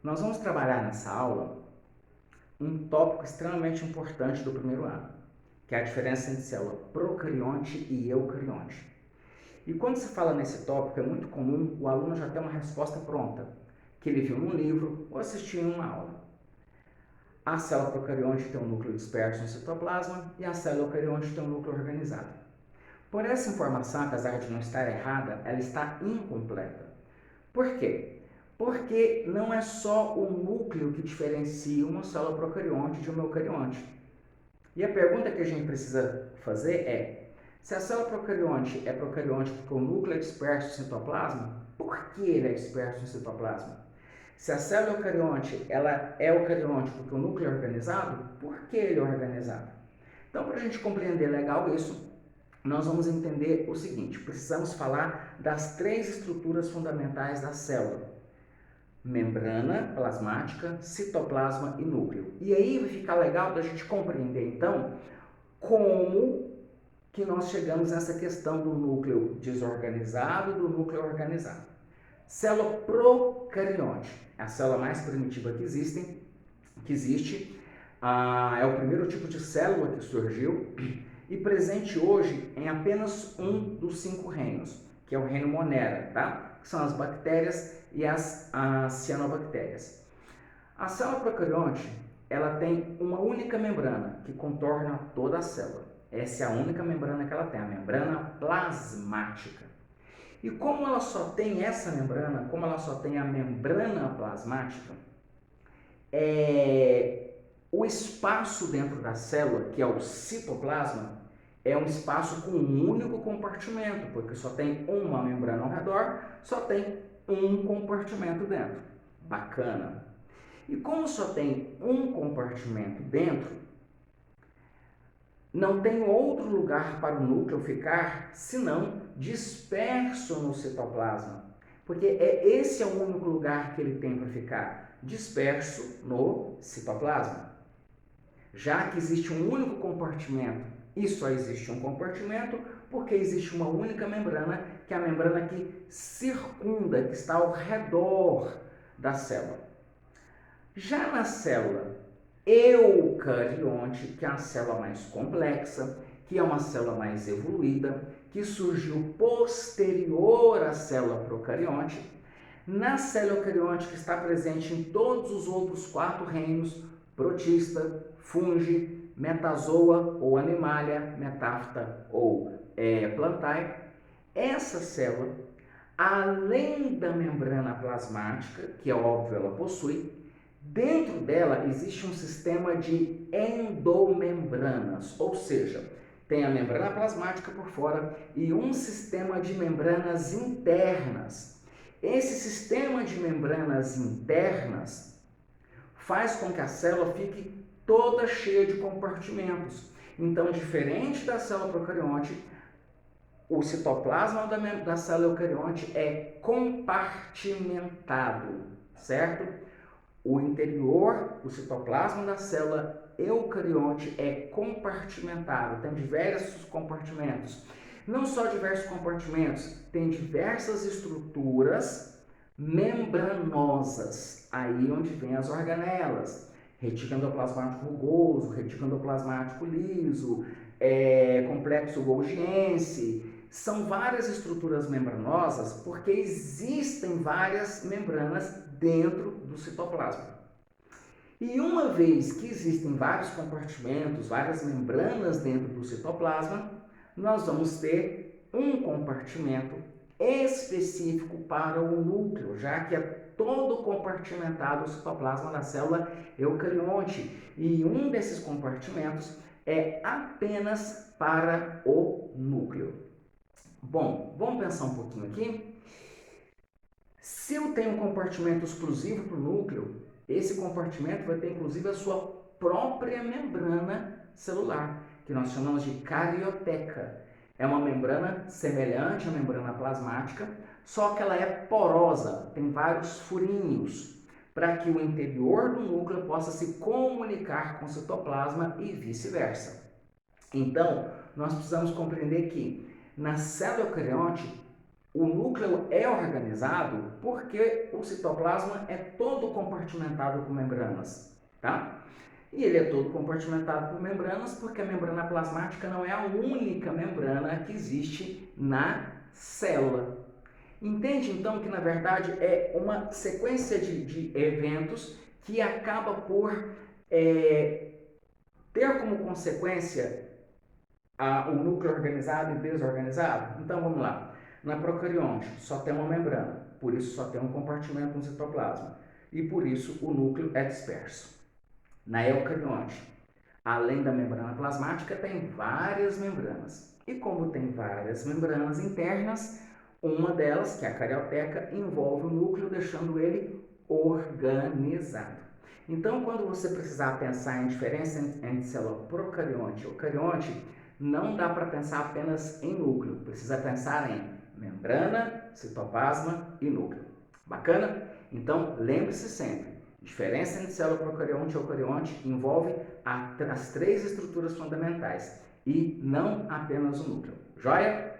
Nós vamos trabalhar nessa aula um tópico extremamente importante do primeiro ano, que é a diferença entre célula procarionte e eucarionte. E quando se fala nesse tópico, é muito comum o aluno já ter uma resposta pronta, que ele viu num livro ou assistiu em uma aula. A célula procarionte tem um núcleo disperso no citoplasma e a célula eucarionte tem um núcleo organizado. Por essa informação, apesar de não estar errada, ela está incompleta. Por quê? Porque não é só o núcleo que diferencia uma célula procarionte de uma eucarionte. E a pergunta que a gente precisa fazer é: se a célula procarionte é procarionte porque o núcleo é disperso no citoplasma, por que ele é disperso no citoplasma? Se a célula eucarionte ela é eucarionte porque o núcleo é organizado, por que ele é organizado? Então, para a gente compreender legal isso, nós vamos entender o seguinte: precisamos falar das três estruturas fundamentais da célula: membrana plasmática, citoplasma e núcleo. E aí vai ficar legal da gente compreender então como que nós chegamos nessa questão do núcleo desorganizado e do núcleo organizado. Célula procarionte é a célula mais primitiva que existe. É o primeiro tipo de célula que surgiu e presente hoje em apenas um dos 5 reinos, que é o reino Monera, tá? Que são as bactérias e as cianobactérias. A célula procarionte, ela tem uma única membrana que contorna toda a célula. Essa é a única membrana que ela tem, a membrana plasmática. E como ela só tem essa membrana, como ela só tem a membrana plasmática, o espaço dentro da célula, que é o citoplasma, é um espaço com um único compartimento, porque só tem uma membrana ao redor, só tem um compartimento dentro. Bacana. E como só tem um compartimento dentro, não tem outro lugar para o núcleo ficar senão disperso no citoplasma, porque esse é o único lugar que ele tem para ficar, disperso no citoplasma. Já que existe um único compartimento e só existe um compartimento, porque existe uma única membrana, que é a membrana que circunda, que está ao redor da célula. Já na célula eucarionte, que é a célula mais complexa, que é uma célula mais evoluída, que surgiu posterior à célula procarionte, na célula eucarionte, que está presente em todos os outros 4 reinos, protista, fungi, metazoa ou animalia, metáfita ou plantae, essa célula, além da membrana plasmática, que é óbvio ela possui, dentro dela existe um sistema de endomembranas, ou seja, tem a membrana plasmática por fora e um sistema de membranas internas. Esse sistema de membranas internas faz com que a célula fique toda cheia de compartimentos. Então, diferente da célula procarionte, o citoplasma da célula eucarionte é compartimentado, certo? O interior, o citoplasma da célula eucarionte é compartimentado, tem diversos compartimentos. Não só diversos compartimentos, tem diversas estruturas membranosas, aí onde vem as organelas, retículo endoplasmático rugoso, retículo endoplasmático liso, complexo golgiense. São várias estruturas membranosas porque existem várias membranas dentro do citoplasma. E uma vez que existem vários compartimentos, várias membranas dentro do citoplasma, nós vamos ter um compartimento específico para o núcleo, já que é todo compartimentado o citoplasma da célula eucarionte. E um desses compartimentos é apenas para o núcleo. Bom, vamos pensar um pouquinho aqui. Se eu tenho um compartimento exclusivo para o núcleo, esse compartimento vai ter inclusive a sua própria membrana celular, que nós chamamos de carioteca. É uma membrana semelhante à membrana plasmática, só que ela é porosa, tem vários furinhos, para que o interior do núcleo possa se comunicar com o citoplasma e vice-versa. Então, nós precisamos compreender que na célula eucarionte, o núcleo é organizado porque o citoplasma é todo compartimentado por membranas, tá? E ele é todo compartimentado por membranas porque a membrana plasmática não é a única membrana que existe na célula. Entende então que na verdade é uma sequência de eventos que acaba por ter como consequência o núcleo organizado e desorganizado? Então vamos lá. Na procarionte só tem uma membrana, por isso só tem um compartimento no citoplasma e por isso o núcleo é disperso. Na eucarionte, além da membrana plasmática, tem várias membranas. E como tem várias membranas internas, uma delas, que é a carioteca, envolve o núcleo, deixando ele organizado. Então, quando você precisar pensar em diferença entre célula procarionte e eucarionte, não dá para pensar apenas em núcleo, precisa pensar em membrana, citoplasma e núcleo. Bacana? Então, lembre-se sempre, diferença entre célula procarionte e eucarionte envolve as três estruturas fundamentais e não apenas o núcleo. Joia?